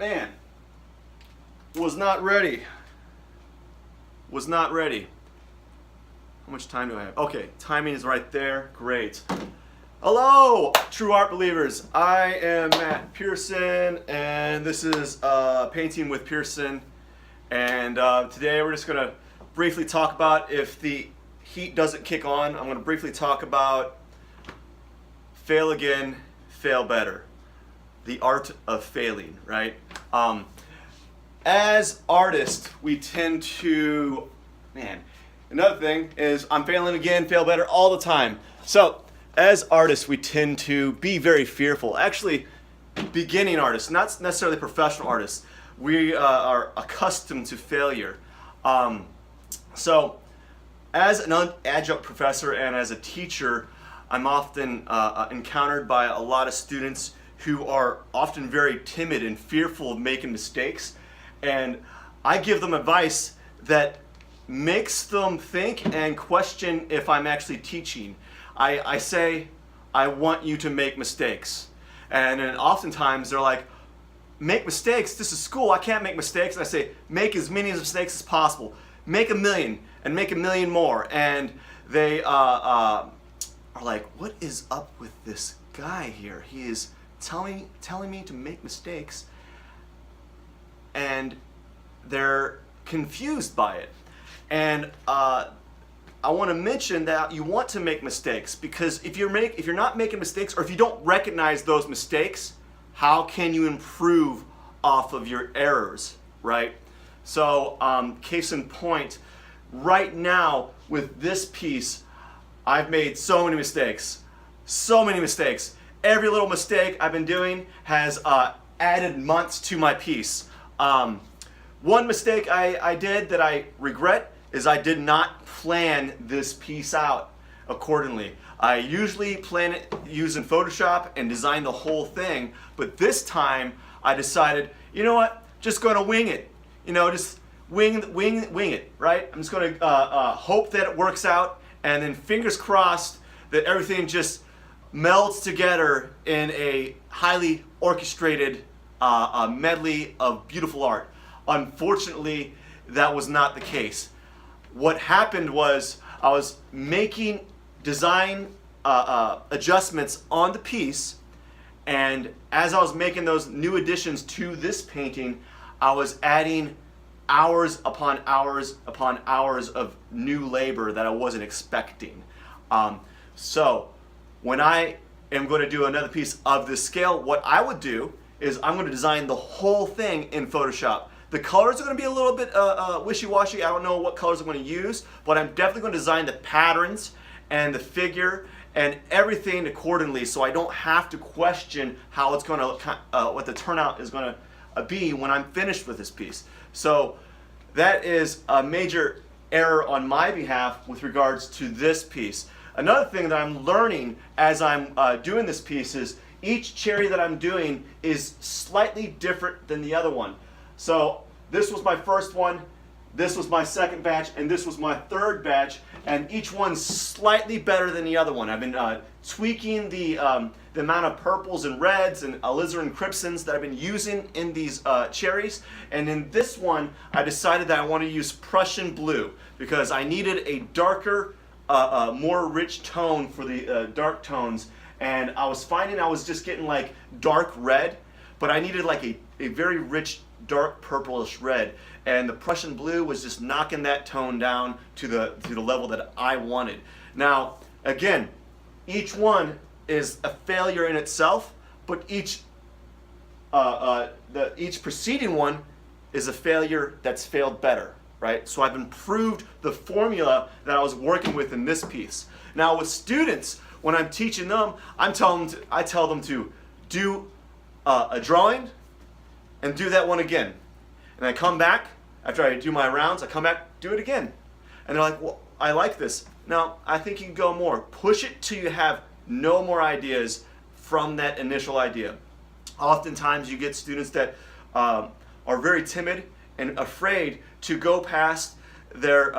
Man, was not ready. Was not ready. How much time do I have? Okay, timing is right there. Great. Hello, true art believers. I am Matt Pearson, and this is Painting with Pearson. And today we're just going to briefly talk about, if the heat doesn't kick on, I'm going to briefly talk about fail again, fail better. The art of failing, right? As artists, we tend to, another thing is I'm failing again, fail better all the time. So as artists, we tend to be very fearful. Actually, beginning artists, not necessarily professional artists, we are accustomed to failure. So as an adjunct professor and as a teacher, I'm often encountered by a lot of students who are often very timid and fearful of making mistakes. And I give them advice that makes them think and question if I'm actually teaching. I say, I want you to make mistakes. And then oftentimes they're like, make mistakes? This is school, I can't make mistakes. And I say, make as many mistakes as possible. Make 1 million and make 1 million more. And they are like, what is up with this guy here? He is telling me to make mistakes, and they're confused by it. And I want to mention that you want to make mistakes, because if you're not making mistakes, or if you don't recognize those mistakes, how can you improve off of your errors, right? So case in point, right now with this piece, I've made so many mistakes. Every little mistake I've been doing has added months to my piece. One mistake I did that I regret is I did not plan this piece out accordingly. I usually plan it using Photoshop and design the whole thing, but this time I decided, you know what, just gonna wing it. Just wing it, right? I'm just gonna hope that it works out, and then fingers crossed that everything just melds together in a highly orchestrated medley of beautiful art. Unfortunately, that was not the case. What happened was I was making design adjustments on the piece, and as I was making those new additions to this painting, I was adding hours upon hours upon hours of new labor that I wasn't expecting. So when I am going to do another piece of this scale, what I would do is I'm going to design the whole thing in Photoshop. The colors are going to be a little bit wishy-washy. I don't know what colors I'm going to use, but I'm definitely going to design the patterns and the figure and everything accordingly, so I don't have to question how it's going to, what the turnout is going to be when I'm finished with this piece. So that is a major error on my behalf with regards to this piece. Another thing that I'm learning as I'm doing this piece is each cherry that I'm doing is slightly different than the other one. So this was my first one, this was my second batch, and this was my third batch, and each one's slightly better than the other one. I've been tweaking the amount of purples and reds and alizarin crimsons that I've been using in these cherries. And in this one, I decided that I want to use Prussian blue because I needed a darker, more rich tone for the dark tones. And I was finding I was just getting like dark red, but I needed like a very rich dark purplish red, and the Prussian blue was just knocking that tone down to the level that I wanted. Now again, each one is a failure in itself, but each preceding one is a failure that's failed better, right? So I've improved the formula that I was working with in this piece. Now with students, when I'm teaching them, I tell them to do a drawing and do that one again. And I come back, after I do my rounds, I come back, do it again. And they're like, well, I like this. Now, I think you can go more. Push it till you have no more ideas from that initial idea. Oftentimes you get students that are very timid and afraid to go past their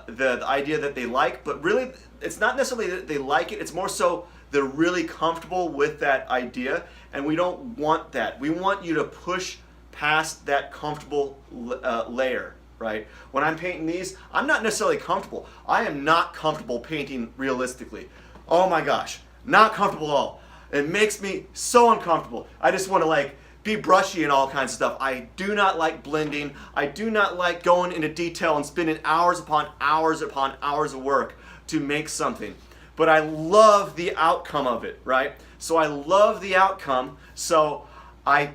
the idea that they like, but really it's not necessarily that they like it, it's more so they're really comfortable with that idea, and we don't want that. We want you to push past that comfortable layer, right? When I'm painting these, I'm not necessarily comfortable. I am not comfortable painting realistically. Oh my gosh, not comfortable at all. It makes me so uncomfortable. I just want to like be brushy and all kinds of stuff. I do not like blending. I do not like going into detail and spending hours upon hours of work to make something. But I love the outcome of it, right? So I love the outcome. So I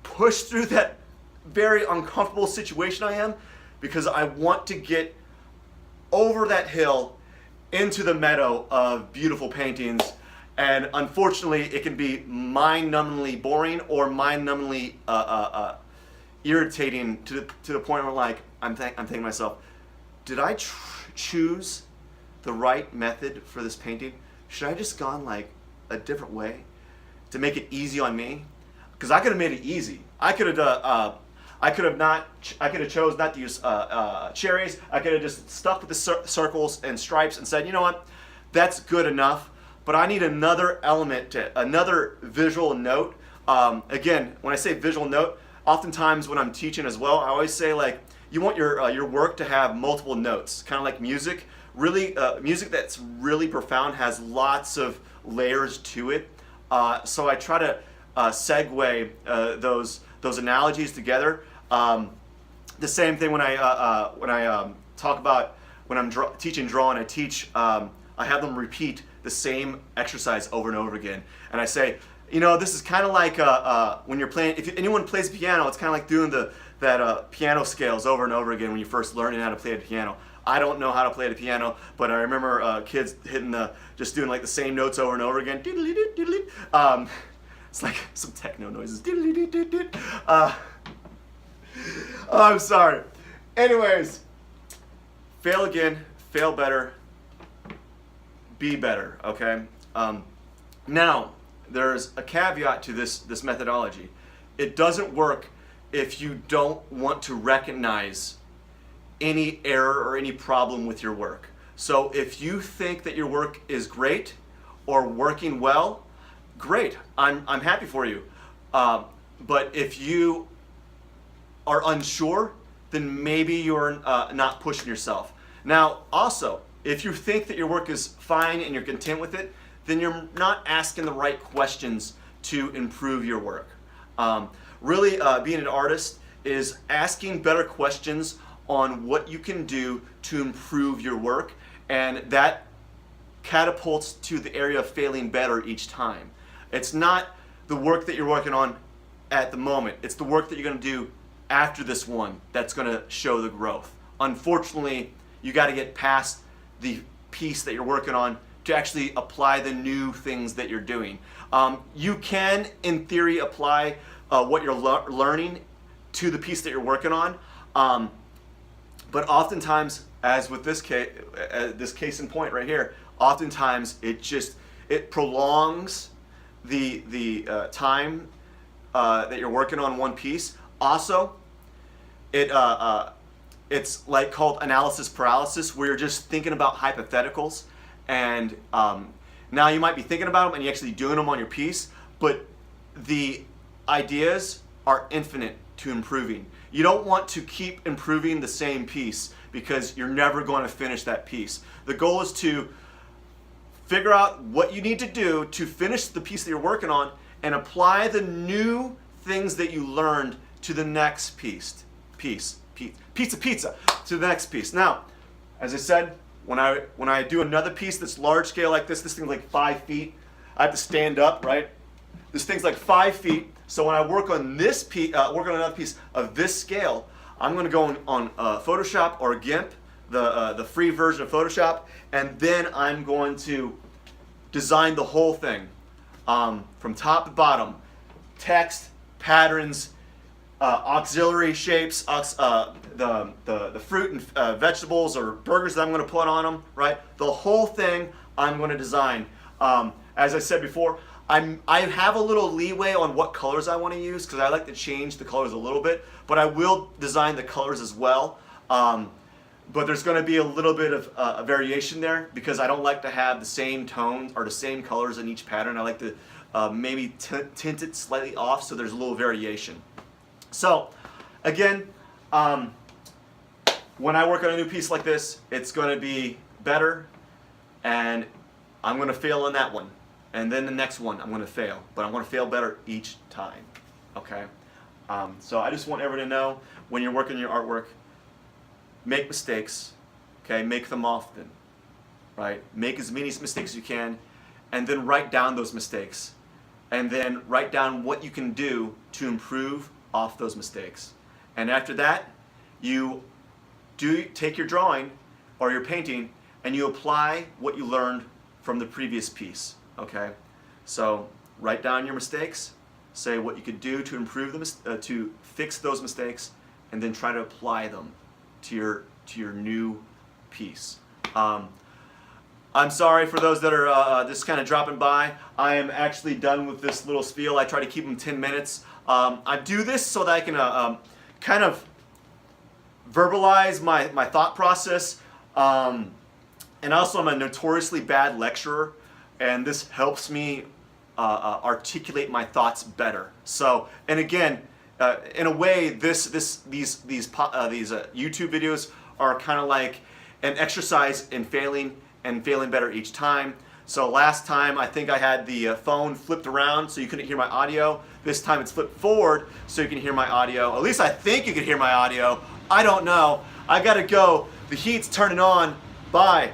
push through that very uncomfortable situation I am because I want to get over that hill into the meadow of beautiful paintings. And unfortunately, it can be mind-numbingly boring or mind-numbingly irritating to the point where like I'm thinking to myself, did I choose the right method for this painting? Should I just gone like a different way to make it easy on me? Because I could have made it easy. I could have chose not to use cherries. I could have just stuck with the circles and stripes and said, you know what, that's good enough. But I need another element, another visual note. Again, when I say visual note, oftentimes when I'm teaching as well, I always say like you want your work to have multiple notes, kind of like music. Really, music that's really profound has lots of layers to it. So I try to segue those analogies together. The same thing when I talk about when I'm teaching drawing. I have them repeat the same exercise over and over again, and I say, you know, this is kind of like when you're playing. If anyone plays piano, it's kind of like doing that piano scales over and over again when you're first learning how to play the piano. I don't know how to play the piano, but I remember kids hitting just doing like the same notes over and over again. It's like some techno noises. I'm sorry. Anyways, fail again, fail better, be better, okay? Now, there's a caveat to this methodology. It doesn't work if you don't want to recognize any error or any problem with your work. So if you think that your work is great or working well, great, I'm happy for you. But if you are unsure, then maybe you're not pushing yourself. Now, also, if you think that your work is fine and you're content with it, then you're not asking the right questions to improve your work. Really, being an artist is asking better questions on what you can do to improve your work, and that catapults to the area of failing better each time. It's not the work that you're working on at the moment. It's the work that you're going to do after this one that's going to show the growth. Unfortunately, you got to get past the piece that you're working on to actually apply the new things that you're doing. You can, in theory, apply what you're learning to the piece that you're working on, but oftentimes, as with this case in point right here, oftentimes it prolongs the time that you're working on one piece. Also, it's like called analysis paralysis, where you're just thinking about hypotheticals, and now you might be thinking about them and you're actually doing them on your piece, but the ideas are infinite to improving. You don't want to keep improving the same piece because you're never going to finish that piece. The goal is to figure out what you need to do to finish the piece that you're working on and apply the new things that you learned to the next piece to the next piece. Now, as I said, when I do another piece that's large scale like this thing's like 5 feet. I have to stand up, right? This thing's like 5 feet. So when I work on this piece, work on another piece of this scale, I'm going to go on Photoshop or GIMP, the free version of Photoshop, and then I'm going to design the whole thing from top to bottom. Text, patterns, auxiliary shapes, the fruit and vegetables or burgers that I'm going to put on them, right? The whole thing I'm going to design. As I said before, I have a little leeway on what colors I want to use because I like to change the colors a little bit, but I will design the colors as well. But there's going to be a little bit of a variation there because I don't like to have the same tones or the same colors in each pattern. I like to maybe tint it slightly off so there's a little variation. So, again, when I work on a new piece like this, it's going to be better, and I'm going to fail on that one. And then the next one, I'm going to fail. But I'm going to fail better each time. Okay? So I just want everyone to know, when you're working on your artwork, make mistakes. Okay? Make them often. Right? Make as many mistakes as you can, and then write down those mistakes. And then write down what you can do to improve off those mistakes. And after that, you take your drawing or your painting and you apply what you learned from the previous piece. Okay? So write down your mistakes, say what you could do to improve them, to fix those mistakes, and then try to apply them to your new piece. I'm sorry for those that are just kind of dropping by. I am actually done with this little spiel. I try to keep them 10 minutes. I do this so that I can kind of verbalize my thought process. And also, I'm a notoriously bad lecturer, and this helps me articulate my thoughts better. So, and again, in a way, these YouTube videos are kind of like an exercise in failing and failing better each time. So last time I think I had the phone flipped around so you couldn't hear my audio. This time it's flipped forward so you can hear my audio. At least I think you can hear my audio. I don't know. I gotta go. The heat's turning on. Bye.